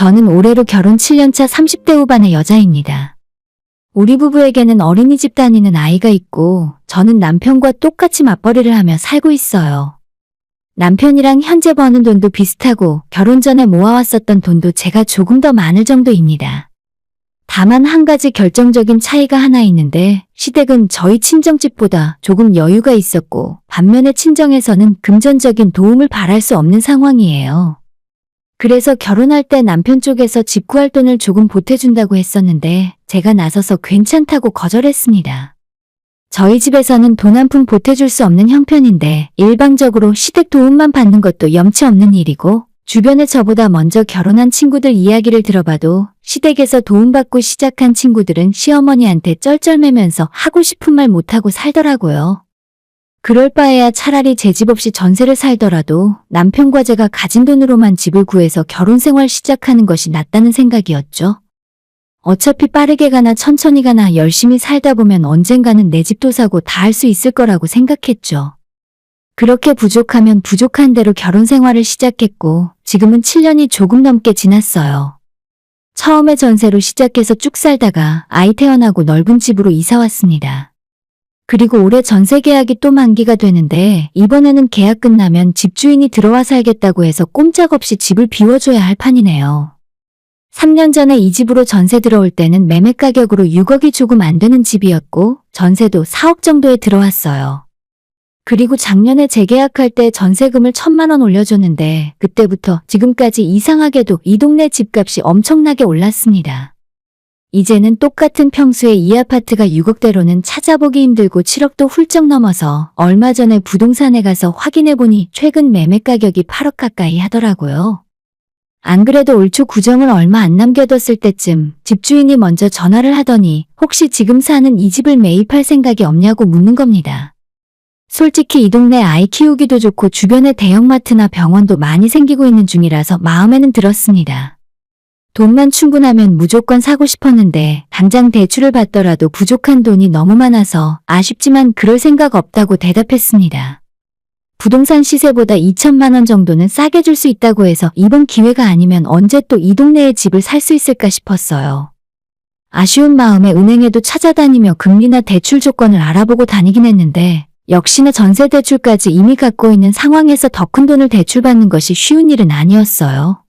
저는 올해로 결혼 7년차 30대 후반의 여자입니다. 우리 부부에게는 어린이집 다니는 아이가 있고 저는 남편과 똑같이 맞벌이를 하며 살고 있어요. 남편이랑 현재 버는 돈도 비슷하고 결혼 전에 모아왔었던 돈도 제가 조금 더 많을 정도입니다. 다만 한 가지 결정적인 차이가 하나 있는데 시댁은 저희 친정집보다 조금 여유가 있었고 반면에 친정에서는 금전적인 도움을 바랄 수 없는 상황이에요. 그래서 결혼할 때 남편 쪽에서 집 구할 돈을 조금 보태준다고 했었는데 제가 나서서 괜찮다고 거절했습니다. 저희 집에서는 돈 한 푼 보태줄 수 없는 형편인데 일방적으로 시댁 도움만 받는 것도 염치 없는 일이고 주변에 저보다 먼저 결혼한 친구들 이야기를 들어봐도 시댁에서 도움받고 시작한 친구들은 시어머니한테 쩔쩔매면서 하고 싶은 말 못하고 살더라고요. 그럴 바에야 차라리 제 집 없이 전세를 살더라도 남편과 제가 가진 돈으로만 집을 구해서 결혼 생활 시작하는 것이 낫다는 생각이었죠. 어차피 빠르게 가나 천천히 가나 열심히 살다 보면 언젠가는 내 집도 사고 다 할 수 있을 거라고 생각했죠. 그렇게 부족하면 부족한 대로 결혼 생활을 시작했고 지금은 7년이 조금 넘게 지났어요. 처음에 전세로 시작해서 쭉 살다가 아이 태어나고 넓은 집으로 이사 왔습니다. 그리고 올해 전세 계약이 또 만기가 되는데 이번에는 계약 끝나면 집주인이 들어와 살겠다고 해서 꼼짝없이 집을 비워줘야 할 판이네요. 3년 전에 이 집으로 전세 들어올 때는 매매 가격으로 6억이 조금 안 되는 집이었고 전세도 4억 정도에 들어왔어요. 그리고 작년에 재계약할 때 전세금을 1,000만 원 올려줬는데 그때부터 지금까지 이상하게도 이 동네 집값이 엄청나게 올랐습니다. 이제는 똑같은 평수의 이 아파트가 6억대로는 찾아보기 힘들고 7억도 훌쩍 넘어서 얼마 전에 부동산에 가서 확인해보니 최근 매매 가격이 8억 가까이 하더라고요. 안 그래도 올 초 구정을 얼마 안 남겨뒀을 때쯤 집주인이 먼저 전화를 하더니 혹시 지금 사는 이 집을 매입할 생각이 없냐고 묻는 겁니다. 솔직히 이 동네 아이 키우기도 좋고 주변에 대형마트나 병원도 많이 생기고 있는 중이라서 마음에는 들었습니다. 돈만 충분하면 무조건 사고 싶었는데 당장 대출을 받더라도 부족한 돈이 너무 많아서 아쉽지만 그럴 생각 없다고 대답했습니다. 부동산 시세보다 2천만 원 정도는 싸게 줄 수 있다고 해서 이번 기회가 아니면 언제 또 이 동네에 집을 살 수 있을까 싶었어요. 아쉬운 마음에 은행에도 찾아다니며 금리나 대출 조건을 알아보고 다니긴 했는데 역시나 전세 대출까지 이미 갖고 있는 상황에서 더 큰 돈을 대출받는 것이 쉬운 일은 아니었어요.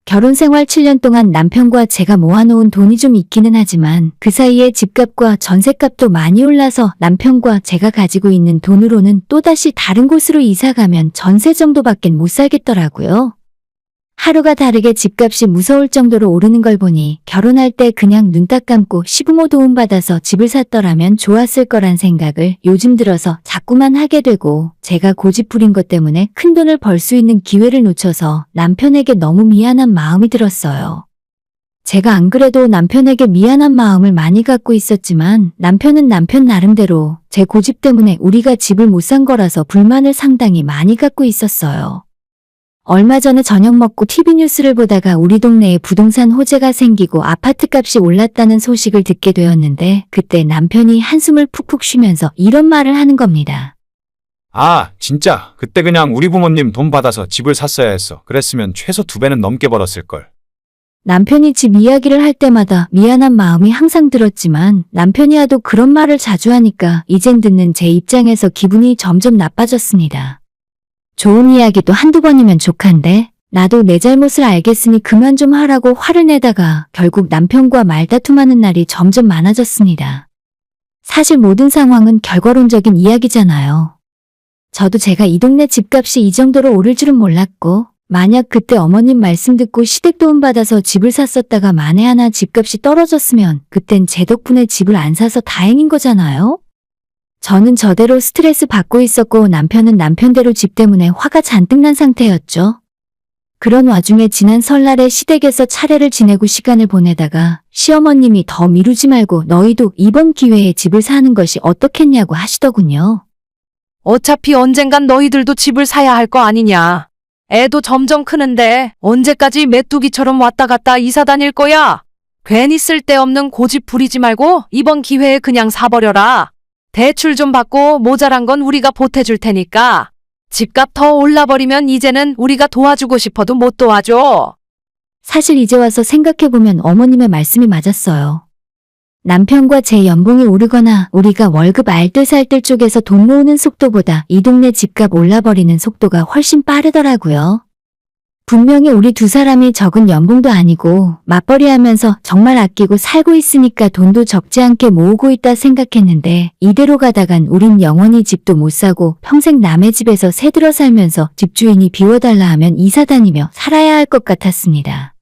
결혼 생활 7년 동안 남편과 제가 모아놓은 돈이 좀 있기는 하지만 그 사이에 집값과 전셋값도 많이 올라서 남편과 제가 가지고 있는 돈으로는 또다시 다른 곳으로 이사가면 전세 정도밖엔 못 살겠더라고요. 하루가 다르게 집값이 무서울 정도로 오르는 걸 보니 결혼할 때 그냥 눈 딱 감고 시부모 도움받아서 집을 샀더라면 좋았을 거란 생각을 요즘 들어서 자꾸만 하게 되고 제가 고집 부린 것 때문에 큰돈을 벌 수 있는 기회를 놓쳐서 남편에게 너무 미안한 마음이 들었어요. 제가 안 그래도 남편에게 미안한 마음을 많이 갖고 있었지만 남편은 남편 나름대로 제 고집 때문에 우리가 집을 못 산 거라서 불만을 상당히 많이 갖고 있었어요. 얼마 전에 저녁 먹고 TV 뉴스를 보다가 우리 동네에 부동산 호재가 생기고 아파트값이 올랐다는 소식을 듣게 되었는데 그때 남편이 한숨을 푹푹 쉬면서 이런 말을 하는 겁니다. 아, 진짜 그때 그냥 우리 부모님 돈 받아서 집을 샀어야 했어. 그랬으면 최소 2배는 넘게 벌었을걸. 남편이 집 이야기를 할 때마다 미안한 마음이 항상 들었지만 남편이 하도 그런 말을 자주 하니까 이젠 듣는 제 입장에서 기분이 점점 나빠졌습니다. 좋은 이야기도 한두 번이면 족한데 나도 내 잘못을 알겠으니 그만 좀 하라고 화를 내다가 결국 남편과 말다툼하는 날이 점점 많아졌습니다. 사실 모든 상황은 결과론적인 이야기잖아요. 저도 제가 이 동네 집값이 이 정도로 오를 줄은 몰랐고 만약 그때 어머님 말씀 듣고 시댁 도움 받아서 집을 샀었다가 만에 하나 집값이 떨어졌으면 그땐 제 덕분에 집을 안 사서 다행인 거잖아요. 저는 저대로 스트레스 받고 있었고 남편은 남편대로 집 때문에 화가 잔뜩 난 상태였죠. 그런 와중에 지난 설날에 시댁에서 차례를 지내고 시간을 보내다가 시어머님이 더 미루지 말고 너희도 이번 기회에 집을 사는 것이 어떻겠냐고 하시더군요. 어차피 언젠간 너희들도 집을 사야 할 거 아니냐. 애도 점점 크는데 언제까지 메뚜기처럼 왔다 갔다 이사 다닐 거야. 괜히 쓸데없는 고집 부리지 말고 이번 기회에 그냥 사버려라. 대출 좀 받고 모자란 건 우리가 보태줄 테니까. 집값 더 올라버리면 이제는 우리가 도와주고 싶어도 못 도와줘. 사실 이제 와서 생각해보면 어머님의 말씀이 맞았어요. 남편과 제 연봉이 오르거나 우리가 월급 알뜰살뜰 쪽에서 돈 모으는 속도보다 이 동네 집값 올라버리는 속도가 훨씬 빠르더라고요. 분명히 우리 두 사람이 적은 연봉도 아니고 맞벌이 하면서 정말 아끼고 살고 있으니까 돈도 적지 않게 모으고 있다 생각했는데 이대로 가다간 우린 영원히 집도 못 사고 평생 남의 집에서 새들어 살면서 집주인이 비워달라 하면 이사 다니며 살아야 할 것 같았습니다.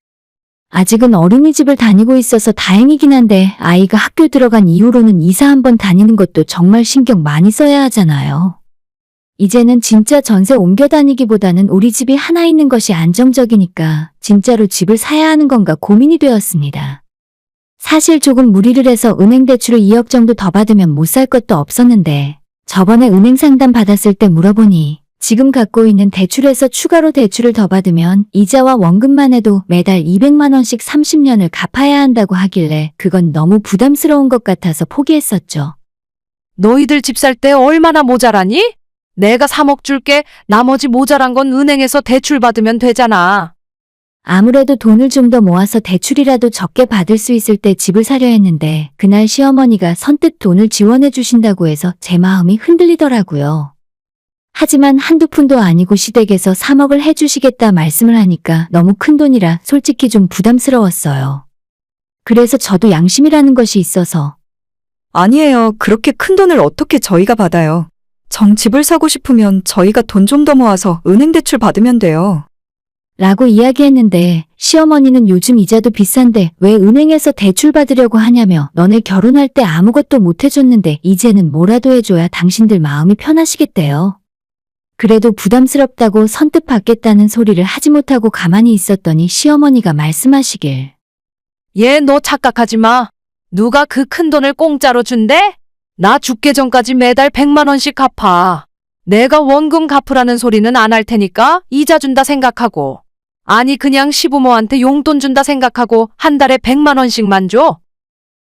아직은 어린이집을 다니고 있어서 다행이긴 한데 아이가 학교 들어간 이후로는 이사 한번 다니는 것도 정말 신경 많이 써야 하잖아요. 이제는 진짜 전세 옮겨 다니기보다는 우리 집이 하나 있는 것이 안정적이니까 진짜로 집을 사야 하는 건가 고민이 되었습니다. 사실 조금 무리를 해서 은행 대출을 2억 정도 더 받으면 못 살 것도 없었는데 저번에 은행 상담 받았을 때 물어보니 지금 갖고 있는 대출에서 추가로 대출을 더 받으면 이자와 원금만 해도 매달 200만 원씩 30년을 갚아야 한다고 하길래 그건 너무 부담스러운 것 같아서 포기했었죠. 너희들 집 살 때 얼마나 모자라니? 내가 3억 줄게. 나머지 모자란 건 은행에서 대출 받으면 되잖아. 아무래도 돈을 좀 더 모아서 대출이라도 적게 받을 수 있을 때 집을 사려 했는데 그날 시어머니가 선뜻 돈을 지원해 주신다고 해서 제 마음이 흔들리더라고요. 하지만 한두 푼도 아니고 시댁에서 3억을 해주시겠다 말씀을 하니까 너무 큰 돈이라 솔직히 좀 부담스러웠어요. 그래서 저도 양심이라는 것이 있어서 아니에요. 그렇게 큰 돈을 어떻게 저희가 받아요. 집을 사고 싶으면 저희가 돈 좀 더 모아서 은행 대출 받으면 돼요. 라고 이야기했는데 시어머니는 요즘 이자도 비싼데 왜 은행에서 대출 받으려고 하냐며 너네 결혼할 때 아무것도 못 해줬는데 이제는 뭐라도 해줘야 당신들 마음이 편하시겠대요. 그래도 부담스럽다고 선뜻 받겠다는 소리를 하지 못하고 가만히 있었더니 시어머니가 말씀하시길. 얘 너 착각하지 마. 누가 그 큰 돈을 공짜로 준대? 나 죽기 전까지 매달 100만 원씩 갚아. 내가 원금 갚으라는 소리는 안 할 테니까 이자 준다 생각하고. 아니 그냥 시부모한테 용돈 준다 생각하고 한 달에 100만 원씩만 줘.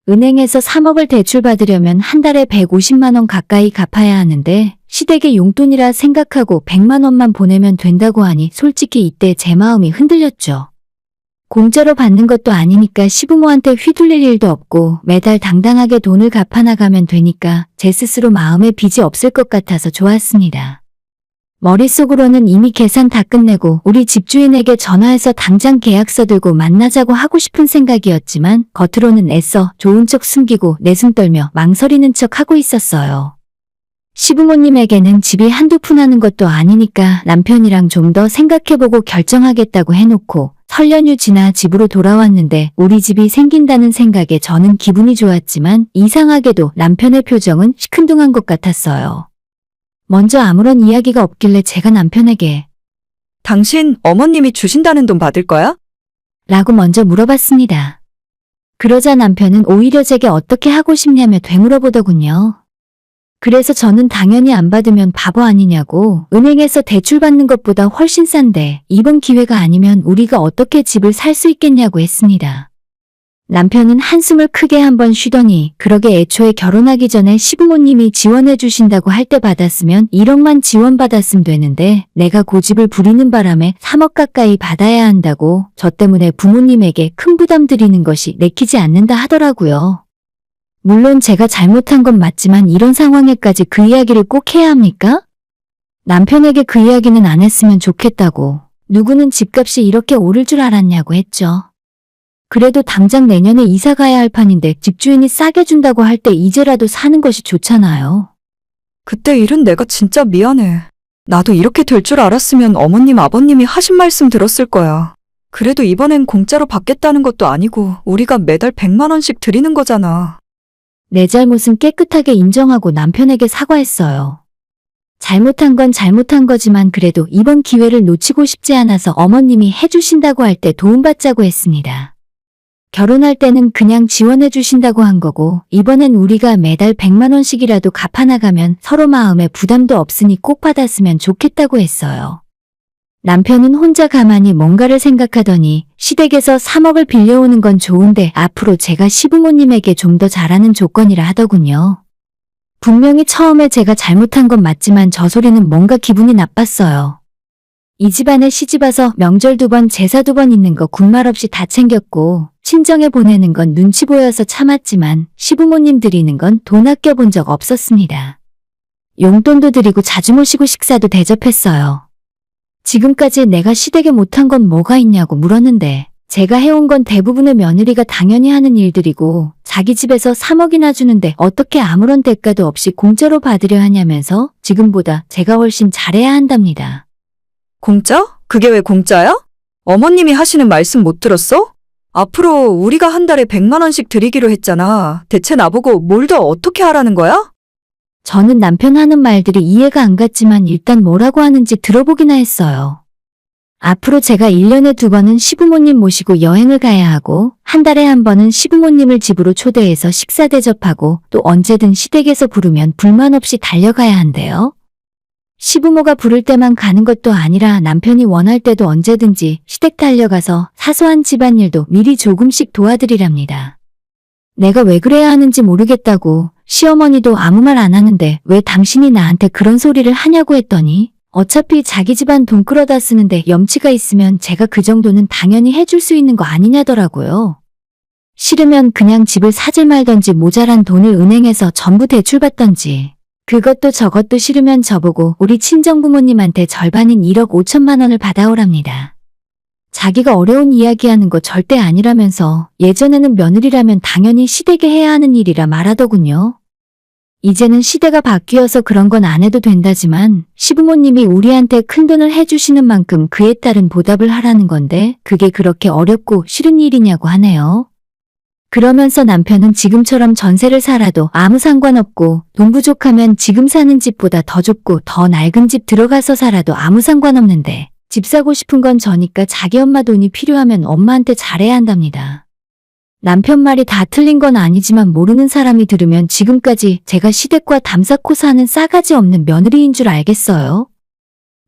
은행에서 3억을 대출받으려면 한 달에 150만 원 가까이 갚아야 하는데 시댁의 용돈이라 생각하고 100만 원만 보내면 된다고 하니 솔직히 이때 제 마음이 흔들렸죠. 공짜로 받는 것도 아니니까 시부모한테 휘둘릴 일도 없고 매달 당당하게 돈을 갚아나가면 되니까 제 스스로 마음에 빚이 없을 것 같아서 좋았습니다. 머릿속으로는 이미 계산 다 끝내고 우리 집주인에게 전화해서 당장 계약서 들고 만나자고 하고 싶은 생각이었지만 겉으로는 애써 좋은 척 숨기고 내숭 떨며 망설이는 척 하고 있었어요. 시부모님에게는 집이 한두 푼 하는 것도 아니니까 남편이랑 좀 더 생각해보고 결정하겠다고 해놓고 설 연휴 지나 집으로 돌아왔는데 우리 집이 생긴다는 생각에 저는 기분이 좋았지만 이상하게도 남편의 표정은 시큰둥한 것 같았어요. 먼저 아무런 이야기가 없길래 제가 남편에게 당신 어머님이 주신다는 돈 받을 거야? 라고 먼저 물어봤습니다. 그러자 남편은 오히려 제게 어떻게 하고 싶냐며 되물어보더군요. 그래서 저는 당연히 안 받으면 바보 아니냐고 은행에서 대출 받는 것보다 훨씬 싼데 이번 기회가 아니면 우리가 어떻게 집을 살 수 있겠냐고 했습니다. 남편은 한숨을 크게 한번 쉬더니 그러게 애초에 결혼하기 전에 시부모님이 지원해 주신다고 할 때 받았으면 1억만 지원받았으면 되는데 내가 고집을 부리는 바람에 3억 가까이 받아야 한다고 저 때문에 부모님에게 큰 부담 드리는 것이 내키지 않는다 하더라고요. 물론 제가 잘못한 건 맞지만 이런 상황에까지 그 이야기를 꼭 해야 합니까? 남편에게 그 이야기는 안 했으면 좋겠다고 누구는 집값이 이렇게 오를 줄 알았냐고 했죠. 그래도 당장 내년에 이사 가야 할 판인데 집주인이 싸게 준다고 할 때 이제라도 사는 것이 좋잖아요. 그때 일은 내가 진짜 미안해. 나도 이렇게 될 줄 알았으면 어머님 아버님이 하신 말씀 들었을 거야. 그래도 이번엔 공짜로 받겠다는 것도 아니고 우리가 매달 100만 원씩 드리는 거잖아. 내 잘못은 깨끗하게 인정하고 남편에게 사과했어요. 잘못한 건 잘못한 거지만 그래도 이번 기회를 놓치고 싶지 않아서 어머님이 해주신다고 할 때 도움받자고 했습니다. 결혼할 때는 그냥 지원해 주신다고 한 거고 이번엔 우리가 매달 100만 원씩이라도 갚아나가면 서로 마음에 부담도 없으니 꼭 받았으면 좋겠다고 했어요. 남편은 혼자 가만히 뭔가를 생각하더니 시댁에서 3억을 빌려오는 건 좋은데 앞으로 제가 시부모님에게 좀 더 잘하는 조건이라 하더군요. 분명히 처음에 제가 잘못한 건 맞지만 저 소리는 뭔가 기분이 나빴어요. 이 집안에 시집와서 명절 2번, 제사 2번 있는 거 군말 없이 다 챙겼고 친정에 보내는 건 눈치 보여서 참았지만 시부모님 드리는 건 돈 아껴본 적 없었습니다. 용돈도 드리고 자주 모시고 식사도 대접했어요. 지금까지 내가 시댁에 못한 건 뭐가 있냐고 물었는데 제가 해온 건 대부분의 며느리가 당연히 하는 일들이고 자기 집에서 3억이나 주는데 어떻게 아무런 대가도 없이 공짜로 받으려 하냐면서 지금보다 제가 훨씬 잘해야 한답니다. 공짜? 그게 왜 공짜야? 어머님이 하시는 말씀 못 들었어? 앞으로 우리가 한 달에 100만 원씩 드리기로 했잖아. 대체 나보고 뭘 더 어떻게 하라는 거야? 저는 남편 하는 말들이 이해가 안 갔지만 일단 뭐라고 하는지 들어보기나 했어요. 앞으로 제가 1년에 2번은 시부모님 모시고 여행을 가야 하고 한 달에 1번은 시부모님을 집으로 초대해서 식사 대접하고 또 언제든 시댁에서 부르면 불만 없이 달려가야 한대요. 시부모가 부를 때만 가는 것도 아니라 남편이 원할 때도 언제든지 시댁 달려가서 사소한 집안일도 미리 조금씩 도와드리랍니다. 내가 왜 그래야 하는지 모르겠다고 시어머니도 아무 말 안 하는데 왜 당신이 나한테 그런 소리를 하냐고 했더니 어차피 자기 집안 돈 끌어다 쓰는데 염치가 있으면 제가 그 정도는 당연히 해줄 수 있는 거 아니냐더라고요. 싫으면 그냥 집을 사질 말던지 모자란 돈을 은행에서 전부 대출받던지 그것도 저것도 싫으면 저보고 우리 친정부모님한테 절반인 1억 5천만 원을 받아오랍니다. 자기가 어려운 이야기하는 거 절대 아니라면서 예전에는 며느리라면 당연히 시댁에 해야 하는 일이라 말하더군요. 이제는 시대가 바뀌어서 그런 건 안 해도 된다지만 시부모님이 우리한테 큰돈을 해주시는 만큼 그에 따른 보답을 하라는 건데 그게 그렇게 어렵고 싫은 일이냐고 하네요. 그러면서 남편은 지금처럼 전세를 살아도 아무 상관없고 돈 부족하면 지금 사는 집보다 더 좁고 더 낡은 집 들어가서 살아도 아무 상관없는데 집 사고 싶은 건 저니까 자기 엄마 돈이 필요하면 엄마한테 잘해야 한답니다. 남편 말이 다 틀린 건 아니지만 모르는 사람이 들으면 지금까지 제가 시댁과 담쌓고 사는 싸가지 없는 며느리인 줄 알겠어요?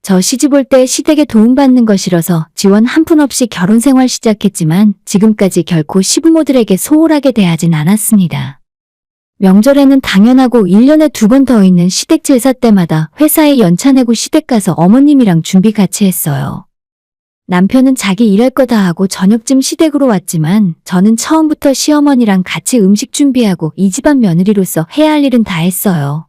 저 시집 올 때 시댁에 도움받는 거 싫어서 지원 한 푼 없이 결혼 생활 시작했지만 지금까지 결코 시부모들에게 소홀하게 대하진 않았습니다. 명절에는 당연하고 1년에 2번 더 있는 시댁 제사 때마다 회사에 연차 내고 시댁 가서 어머님이랑 준비 같이 했어요. 남편은 자기 일할 거 다 하고 저녁쯤 시댁으로 왔지만 저는 처음부터 시어머니랑 같이 음식 준비하고 이 집안 며느리로서 해야 할 일은 다 했어요.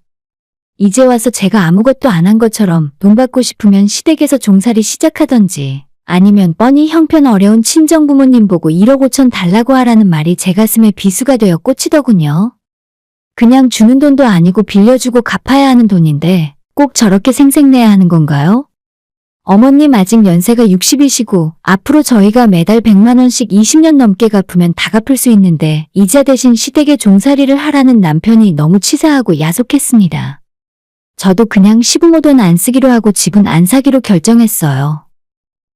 이제 와서 제가 아무것도 안 한 것처럼 돈 받고 싶으면 시댁에서 종살이 시작하던지 아니면 뻔히 형편 어려운 친정부모님 보고 1억 5천 달라고 하라는 말이 제 가슴에 비수가 되어 꽂히더군요. 그냥 주는 돈도 아니고 빌려주고 갚아야 하는 돈인데 꼭 저렇게 생색내야 하는 건가요? 어머님 아직 연세가 60이시고 앞으로 저희가 매달 100만 원씩 20년 넘게 갚으면 다 갚을 수 있는데 이자 대신 시댁에 종살이를 하라는 남편이 너무 치사하고 야속했습니다. 저도 그냥 시부모 돈 안 쓰기로 하고 집은 안 사기로 결정했어요.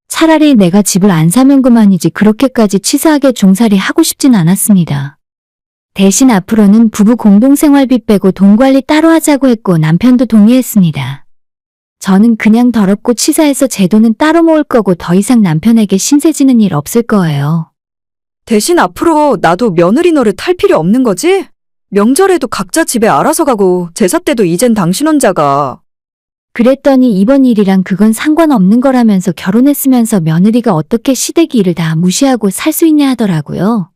차라리 내가 집을 안 사면 그만이지 그렇게까지 치사하게 종살이 하고 싶진 않았습니다. 대신 앞으로는 부부 공동생활비 빼고 돈 관리 따로 하자고 했고 남편도 동의했습니다. 저는 그냥 더럽고 치사해서 제 돈은 따로 모을 거고 더 이상 남편에게 신세지는 일 없을 거예요. 대신 앞으로 나도 며느리 노릇 할 필요 없는 거지? 명절에도 각자 집에 알아서 가고 제사 때도 이젠 당신 혼자가. 그랬더니 이번 일이랑 그건 상관없는 거라면서 결혼했으면서 며느리가 어떻게 시댁 일을 다 무시하고 살 수 있냐 하더라고요.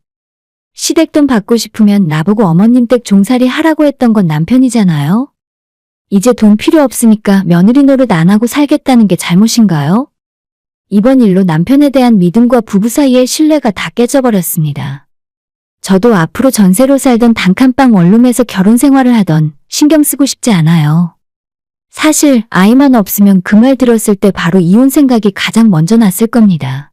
시댁 돈 받고 싶으면 나보고 어머님 댁 종살이 하라고 했던 건 남편이잖아요. 이제 돈 필요 없으니까 며느리 노릇 안 하고 살겠다는 게 잘못인가요? 이번 일로 남편에 대한 믿음과 부부 사이의 신뢰가 다 깨져버렸습니다. 저도 앞으로 전세로 살던 단칸방 원룸에서 결혼 생활을 하던 신경 쓰고 싶지 않아요. 사실 아이만 없으면 그 말 들었을 때 바로 이혼 생각이 가장 먼저 났을 겁니다.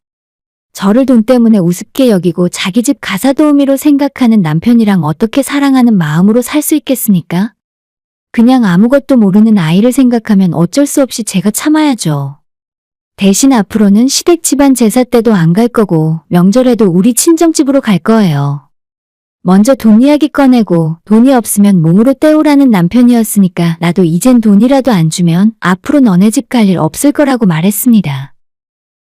저를 돈 때문에 우습게 여기고 자기 집 가사 도우미로 생각하는 남편이랑 어떻게 사랑하는 마음으로 살 수 있겠습니까? 그냥 아무것도 모르는 아이를 생각하면 어쩔 수 없이 제가 참아야죠. 대신 앞으로는 시댁 집안 제사 때도 안 갈 거고 명절에도 우리 친정집으로 갈 거예요. 먼저 돈 이야기 꺼내고 돈이 없으면 몸으로 때우라는 남편이었으니까 나도 이젠 돈이라도 안 주면 앞으로 너네 집 갈 일 없을 거라고 말했습니다.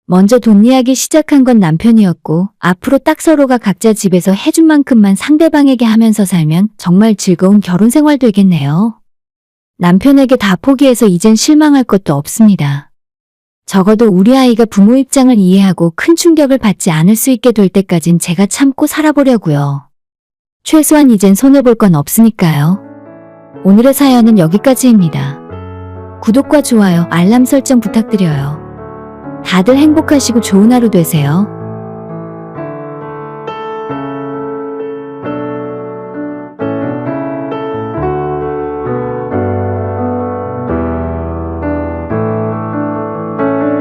먼저 돈 이야기 시작한 건 남편이었고 앞으로 딱 서로가 각자 집에서 해준 만큼만 상대방에게 하면서 살면 정말 즐거운 결혼 생활 되겠네요. 남편에게 다 포기해서 이젠 실망할 것도 없습니다. 적어도 우리 아이가 부모 입장을 이해하고 큰 충격을 받지 않을 수 있게 될 때까진 제가 참고 살아보려고요. 최소한 이젠 손해볼 건 없으니까요. 오늘의 사연은 여기까지입니다. 구독과 좋아요, 알람 설정 부탁드려요. 다들 행복하시고 좋은 하루 되세요.